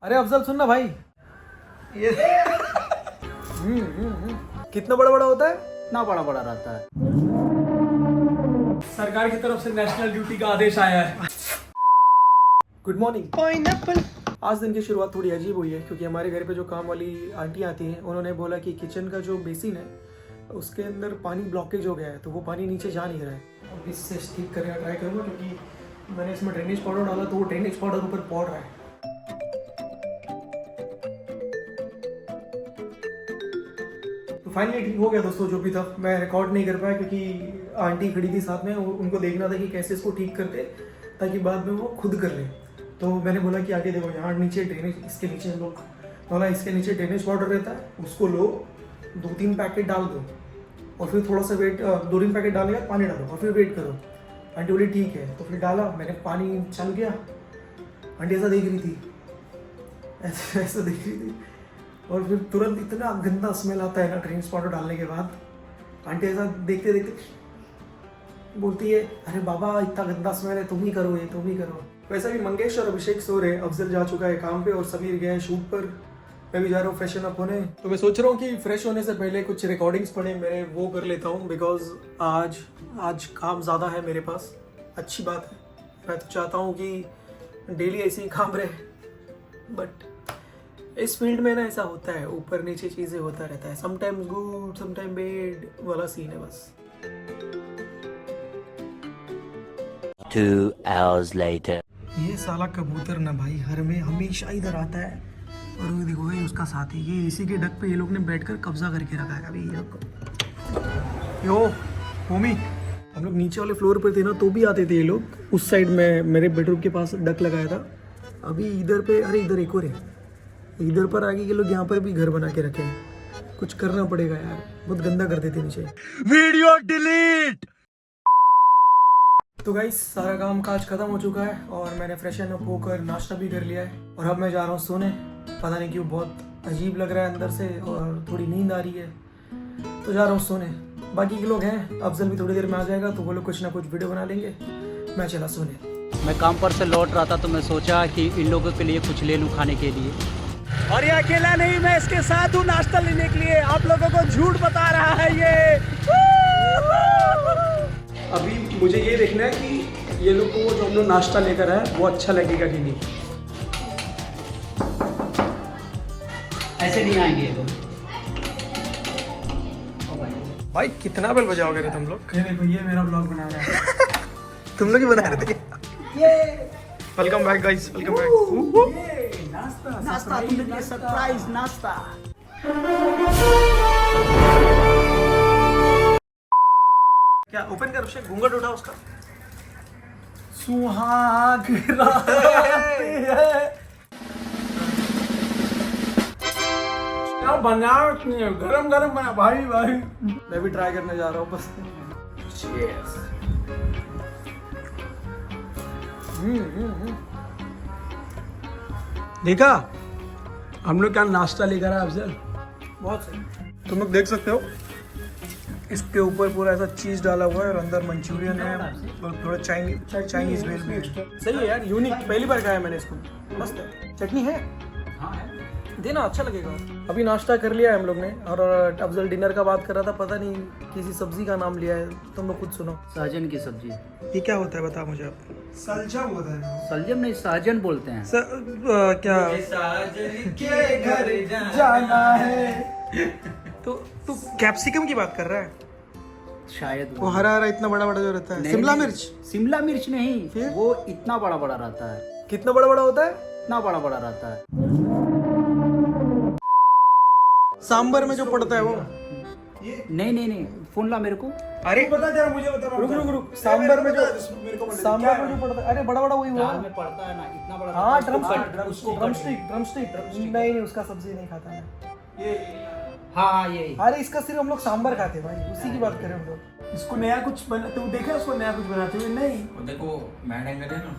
अरे अफजल सुन ना भाई ये कितना बड़ा बड़ा होता है? इतना बड़ा बड़ा रहता है। सरकार की तरफ से नेशनल ड्यूटी का आदेश आया है। Good morning. पाइनएप्पल। आज दिन की शुरुआत थोड़ी अजीब हुई है क्योंकि हमारे घर पे जो काम वाली आंटी आती हैं उन्होंने बोला कि किचन का जो बेसिन है उसके अंदर पानी ब्लॉकेज हो गया है, तो वो पानी नीचे जा नहीं रहा है। अब इससे ठीक करने का ट्राई करूँगा क्योंकि मैंने इसमें ड्रेनेज पाउडर डाला तो वो ड्रेनेज पाउडर ऊपर पड़ रहा है। तो फाइनली ठीक हो गया दोस्तों। जो भी था मैं रिकॉर्ड नहीं कर पाया क्योंकि आंटी खड़ी थी साथ में, उनको देखना था कि कैसे इसको ठीक करते ताकि बाद में वो खुद कर ले। तो मैंने बोला कि आगे देखो यहाँ नीचे ड्रेनेज, इसके नीचे हम लोग बोला इसके नीचे ड्रेनेज पाउडर रहता है, उसको लो 2-3 पैकेट डाल दो और फिर थोड़ा सा वेट 2-3 पैकेट डालने के बाद पानी डालो और फिर वेट करो। आंटी बोली ठीक है, तो फिर डाला मैंने, पानी चल गया। आंटी ऐसा देख रही थी, ऐसा देख रही थी और फिर तुरंत इतना गंदा स्मेल आता है ना ड्रेनेज पाउडर डालने के बाद। आंटी ऐसा देखते देखते बोलती है अरे बाबा इतना गंदा स्मेल है, तुम ही करो ये, तुम ही करो। वैसा भी मंगेश और अभिषेक सो रहे, अफजल जा चुका है काम पे और समीर गया है शूट पर। मैं भी जा रहा हूँ फ्रेशन अप होने। तो मैं सोच रहा हूँ कि फ्रेश होने से पहले कुछ रिकॉर्डिंग्स पड़े मेरे, वो कर लेता हूँ बिकॉज आज काम ज़्यादा है मेरे पास। अच्छी बात है, मैं तो चाहता हूँ कि डेली ऐसे ही काम रहे, बट इस फील्ड में ना ऐसा होता है, ऊपर नीचे चीज़ें होता रहता है। समटाइम्स गुड समटाइम बैड वाला सीन है बस। 2 hours later. ये साला कबूतर ना भाई हर में हमेशा इधर आता है और वो देखो भाई उसका साथी, ये इसी के डक पे ये लोग ने बैठकर कब्जा करके रखा है। अभी यो होमी, हम लोग नीचे वाले फ्लोर पर थे ना तो भी आते थे ये लोग। उस साइड में मेरे बेडरूम के पास डक लगाया था। अभी इधर पे, अरे इधर एक और है, इधर पर आगे ये लोग यहाँ पर भी घर बना के रखे हैं। कुछ करना पड़ेगा यार, बहुत गंदा कर देते नीचे। Video delete. तो गाइस सारा काम काज खत्म हो चुका है और मैंने फ्रेशन अप होकर नाश्ता भी कर लिया है और अब मैं जा रहा हूँ सोने। पता नहीं क्यों बहुत अजीब लग रहा है अंदर से और थोड़ी नींद आ रही है, तो जा रहा हूँ सोने। बाकी के लोग हैं, अफजल भी थोड़ी देर में आ जाएगा तो वो लोग कुछ ना कुछ वीडियो बना लेंगे, मैं चला सोने। मैं काम पर से लौट रहा था तो मैं सोचा कि इन लोगों के लिए कुछ ले लूँ खाने के लिए। और ये अकेला नहीं, मैं इसके साथ हूँ नाश्ता लेने के लिए। आप लोगों को झूठ बता रहा है ये। अभी मुझे ये देखना है कि ये लोग को जो हम लोग नाश्ता लेकर आए वो अच्छा लगेगा कि नहीं। ऐसे नहीं आएंगे ये लोग। भाई कितना बेल बजाओगे रे तुम लोग? ये देखो ये मेरा ब्लॉग बना रहा है। तुम लोग ही बना रहे थे। Welcome back guys, welcome back. नाश्ता तुमने लिए सरप्राइज नाश्ता। क्या ओपन कर, उसे घूंघट उठा उसका। सुहाग रात है। क्या बना उसने, गरम गरम बना भाई भाई। मैं भी ट्राई करने जा रहा हूँ बस। Cheers. देखा हम लोग क्या नाश्ता लेकर आए अफजल, बहुत सही। तुम लोग देख सकते हो इसके ऊपर पूरा ऐसा चीज डाला हुआ है और अंदर मंचूरियन है और थोड़ा चाइनीज भेल भी है। सही है यार, यूनिक, पहली बार खाया मैंने इसको। मस्त है। चटनी है? हाँ है। देना, अच्छा लगेगा। अभी नाश्ता कर लिया है हम लोग ने और अफजल डिनर का बात कर रहा था, पता नहीं किसी सब्जी का नाम लिया है, तुम लोग खुद सुनो। सहजन की सब्जी। ये क्या होता है बता मुझे आप। सलजम होता है। सलजम नहीं, सहजन बोलते हैं। क्या साजन के घर जाना है। तो तू कैप्सिकम की बात कर रहा है? शायद वो हरा हरा इतना बड़ा बड़ा जो रहता है। शिमला मिर्च? शिमला मिर्च नहीं, फिर? वो इतना बड़ा बड़ा रहता है। कितना बड़ा बड़ा होता है? इतना बड़ा बड़ा रहता है। सांबर में जो पड़ता है वो? नहीं नहीं नहीं, फोन ला मेरे को। अरे बता जरा मुझे, बता। रुक सांबर में जो पड़ता है, अरे बड़ा बड़ा वही हुआ दाल में पड़ता है ना, इतना बड़ा। हाँ उसको ड्रमस्टिक। नहीं उसका सब्जी नहीं खाता मैं। हाँ यही। अरे इसका सिर्फ हम लोग सांबर खाते हैं भाई, उसी की बात करें हम लोग। इसको नया कुछ बना, तू देखे उसको नया कुछ बनाते हुए? नहीं देखो मैडम करे ना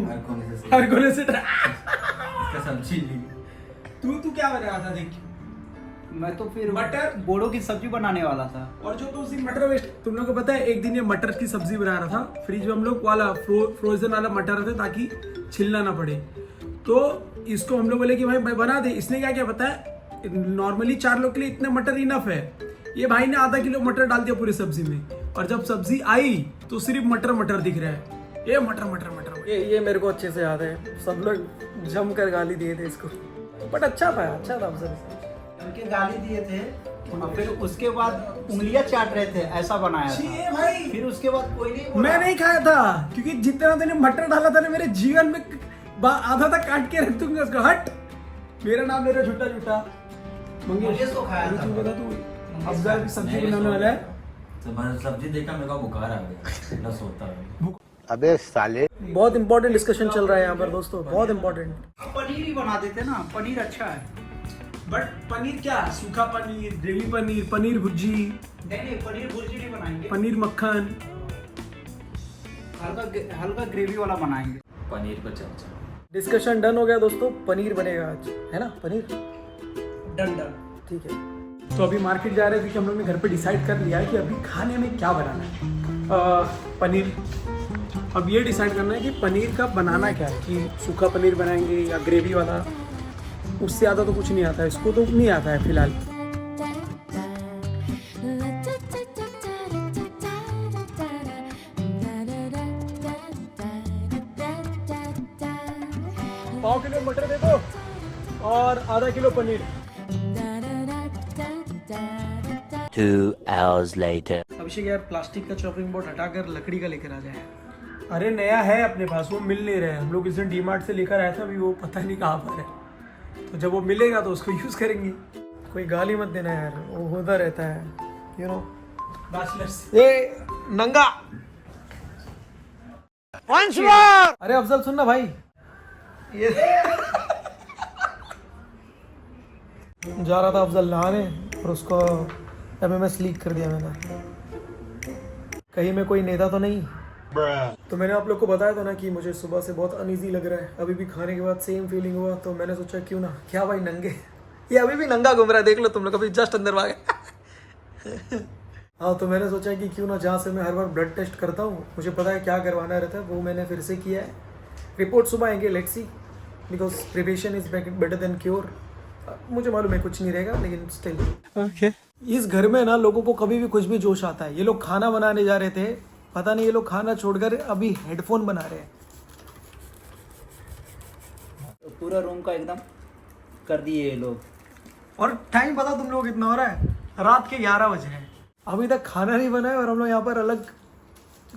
हर कोने से इसका सब्जी तू क्या बना रहा था? देख मैं तो फिर मटर बोड़ो की सब्जी बनाने वाला था। और जो तो उसी मटर वेस्ट, तुम लोग को पता है एक दिन ये मटर की सब्जी बना रहा था। फ्रिज में हम लोग वाला फ्रोजन वाला मटर रहता ताकि छिलना ना पड़े। तो इसको हम लोग बोले कि भाई बना दे। इसने क्या क्या पता है, नॉर्मली 4 लोग के लिए इतने मटर इनफ है। ये भाई ने आधा किलो मटर डाल दिया पूरी सब्जी में, और जब सब्जी आई तो सिर्फ मटर मटर दिख रहा है। ये मटर मटर मटर। ये मेरे को अच्छे से याद है, सब लोग जम कर गाली दिए थे इसको, बट अच्छा था अफजल। उनके गाली दिए थे और फिर उसके बाद उंगलियां चाट रहे थे, ऐसा बनाया था भाई फिर उसके बाद कोई नहीं बोला। मैं नहीं खाया था, क्योंकि जितना तूने मटर डाला था ना मेरे जीवन में आधा तक काट के रख दूंगा उसको। हट, मेरा नाम मेरा झूठा झूठा मंगेश को खाया था। तू बता, तू अफजल की सब्जी बनाने वाला है। सब्जी देखा मेरे को बुखार आ गया, न सोता है। अबे साले बहुत इंपॉर्टेंट डिस्कशन चल रहा है यहाँ पर दोस्तों, बहुत इंपॉर्टेंट। पनीर ही बना देते ना, पनीर अच्छा है। बट पनीर क्या, सूखा पनीर, ग्रेवी पनीर, पनीर भुर्जी, नहीं पनीर भुर्जी नहीं बनाएंगे, पनीर मक्खन, हल्का ग्रेवी वाला बनाएंगे। पनीर पर चर्चा। डिस्कशन डन हो गया दोस्तों, पनीर बनेगा आज, है ना? Paneer done done. ठीक है। तो अभी मार्केट जा रहे थे कि हम लोग ने घर पे डिसाइड कर लिया है कि अभी खाने में क्या बनाना है। पनीर। अब ये डिसाइड करना है कि पनीर का बनाना क्या है, कि सूखा पनीर बनाएंगे या ग्रेवी वाला। उससे ज़्यादा तो कुछ नहीं आता है, इसको तो नहीं आता है फिलहाल। पाव किलो मटर दे दो और आधा किलो पनीर। 2 hours later. अभिषेक यार, प्लास्टिक का चॉपिंग बोर्ड हटाकर लकड़ी का लेकर आ जाए। अरे नया है अपने पास, वो मिल नहीं रहा है। हम लोग इस दिन डीमार्ट से लेकर आया था, अभी वो पता नहीं कहाँ पर है। तो जब वो मिलेगा तो उसको यूज करेंगे। कोई गाली मत देना यार, वो होता रहता है, यू नो। बैचलर्स। ये नंगा अरे अफजल सुन ना भाई, ये जा रहा था अफजल नहाने और उसको एमएमएस लीक कर दिया मैंने। कहीं मैं कोई नेता तो नहीं। तो मैंने आप लोग को बताया था ना कि मुझे सुबह से बहुत अनईजी लग रहा है। अभी भी खाने के बाद सेम फीलिंग हुआ, तो मैंने सोचा क्यों ना, क्या भाई नंगे, ये अभी भी नंगा घूम रहा है, देख लो तुम लोग, अभी जस्ट अंदर आ गए। हाँ, तो मैंने सोचा कि क्यों ना, जहाँ से मैं हर बार ब्लड टेस्ट करता हूँ, मुझे पता है क्या करवाना रहता है, वो मैंने फिर से किया है। रिपोर्ट सुबह आएंगे, let's see, because prevention is better than cure. मुझे मालूम है कुछ नहीं रहेगा, लेकिन स्टिल ओके। इस घर में ना लोगों को कभी भी कुछ भी जोश आता है। ये लोग खाना बनाने जा रहे थे, पता नहीं ये लोग खाना छोड़कर अभी हेडफोन बना रहे हैं। तो पूरा रूम का एकदम कर दिए ये लोग। और टाइम पता तुम लोग कितना हो रहा है? रात के 11 बजे हैं, अभी तक खाना नहीं बना है और हम लोग यहाँ पर अलग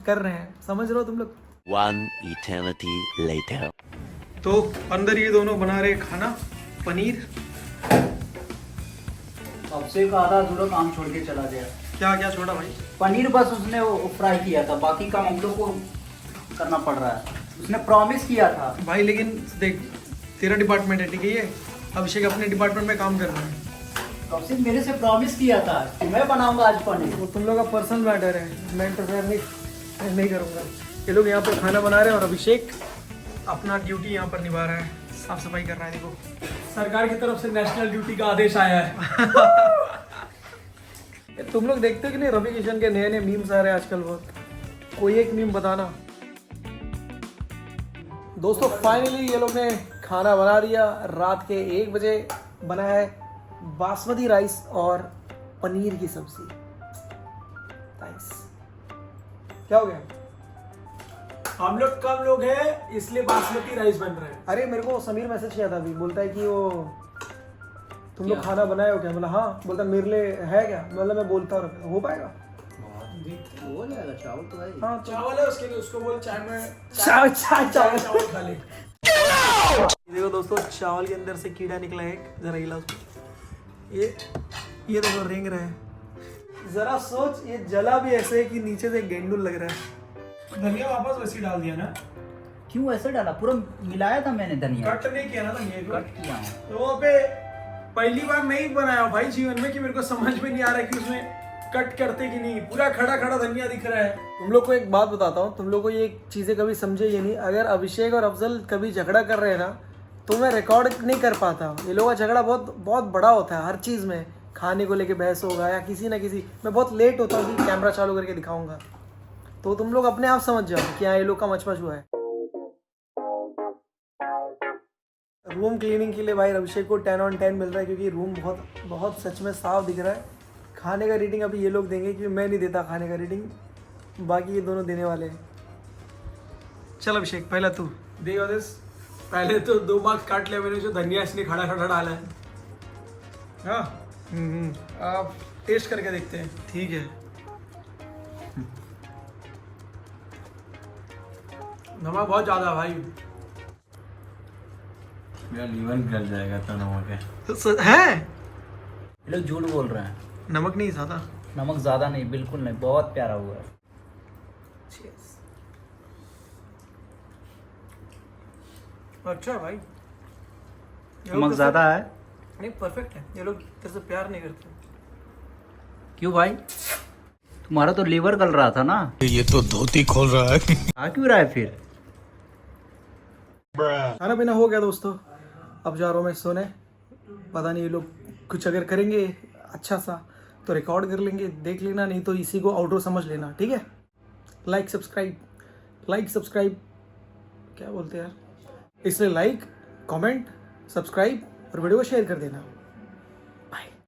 कर रहे हैं, समझ रहे हो तुम लोग? 1 eternity later. तो अंदर ये दोनों बना रहे खाना, पनीर। अब से एक आधा अधूरा काम छोड़ के चला गया। क्या क्या छोड़ा भाई? पनीर बस उसने वो फ्राई किया था, बाकी काम हम लोग को करना पड़ रहा है। उसने प्रॉमिस किया था भाई, लेकिन देख, तेरा डिपार्टमेंट है, ठीक है? ये अभिषेक अपने डिपार्टमेंट में काम कर रहा है। कब से मेरे से प्रॉमिस किया था कि मैं बनाऊंगा आज पनीर। वो तुम लोग का पर्सनल मैटर है, मैं इंटरफेयर नहीं करूँगा। ये लोग यहाँ पर खाना बना रहे हैं और अभिषेक अपना ड्यूटी यहाँ पर निभा रहा है, साफ सफाई कर रहा है। देखो, सरकार की तरफ से नेशनल ड्यूटी का आदेश आया है। तुम लोग देखते हो कि नहीं, रवि किशन के नए नए मीम्स आ रहे हैं आजकल बहुत। कोई एक मीम बताना दोस्तों। फाइनली ये लोग ने खाना बना दिया। रात के 1 बजे बना है बासमती राइस और पनीर की सब्जी। थैंक्स। क्या हो गया? हम लोग कम लोग हैं, इसलिए बासमती राइस बन रहा है। अरे मेरे को समीर मैसेज किया था अभी, बोलता है कि वो तुम लोग खाना बनाए हो क्या? बोला हाँ। बोलता मेरे लिए है क्या? मतलब मैं बोलता हूँ, हो पाएगा? हो जाएगा, चावल तो है। हाँ, चावल है उसके लिए, उसको बोल चाय में चावल चावल खा ले। देखो दोस्तों, चावल के अंदर से कीड़ा निकला है, जरा हिला उसको। ये देखो रेंग रहा है। जरा सोच, ये जला भी ऐसे है कि नीचे से गेंडुल लग रहा है। धनिया वापस वैसे डाल दिया ना? क्यों ऐसे डाला? पूरा मिलाया था मैंने धनिया। कट नहीं किया ना धनिया को? कट किया हूँ। तो वहाँ पे पहली बार नहीं बनाया भाई जीवन में, कि मेरे को समझ में नहीं आ रहा है कि उसमें कट करते कि नहीं। पूरा खड़ा खड़ा धनिया दिख रहा है। तुम लोग को एक बात बताता हूँ, तुम लोग को ये चीजें कभी समझे ये नहीं। अगर अभिषेक और अफजल कभी झगड़ा कर रहे हैं ना, तो मैं रिकॉर्ड नहीं कर पाता। ये लोगों का झगड़ा बहुत बहुत बड़ा होता है, हर चीज में। खाने को लेके बहस होगा या किसी ना किसी, मैं बहुत लेट होता हूँ कि कैमरा चालू करके दिखाऊंगा। तो तुम लोग अपने आप समझ जाओ कि हाँ, ये लोग का मचमच हुआ है। रूम क्लीनिंग के लिए भाई अभिषेक को 10 on 10 मिल रहा है, क्योंकि रूम बहुत बहुत सच में साफ दिख रहा है। खाने का रेटिंग अभी ये लोग देंगे, क्योंकि मैं नहीं देता खाने का रेटिंग, बाकी ये दोनों देने वाले हैं। चल अभिषेक पहला तू। देखो दिस, पहले तो 2 मार्क्स काट लिया मैंने, जो धनिया इसने खड़ा खड़ा डाला है। हाँ आप टेस्ट करके देखते हैं। ठीक है, नमक बहुत ज्यादा भाई। मेरा लीवर गल जाएगा इतना नमक है। है ये लोग झूठ बोल रहे हैं। नमक नहीं ज़्यादा। नमक ज़्यादा नहीं, बिल्कुल नहीं, बहुत प्यारा हुआ है। अच्छा है भाई, नमक ज़्यादा है। नहीं परफेक्ट है। ये लोग तेरे से प्यार नहीं करते। क्यों भाई, तुम्हारा तो लीवर गल रहा था ना। ये तो धोती खोल रहा है। आ क्यों रहा है फिर? खाना पीना हो गया दोस्तों, अब जा रहा हूँ मैं सोने। पता नहीं ये लोग कुछ अगर करेंगे अच्छा सा तो रिकॉर्ड कर लेंगे, देख लेना, नहीं तो इसी को आउटरो समझ लेना। ठीक है, लाइक सब्सक्राइब क्या बोलते हैं यार, इसलिए लाइक कमेंट सब्सक्राइब और वीडियो को शेयर कर देना।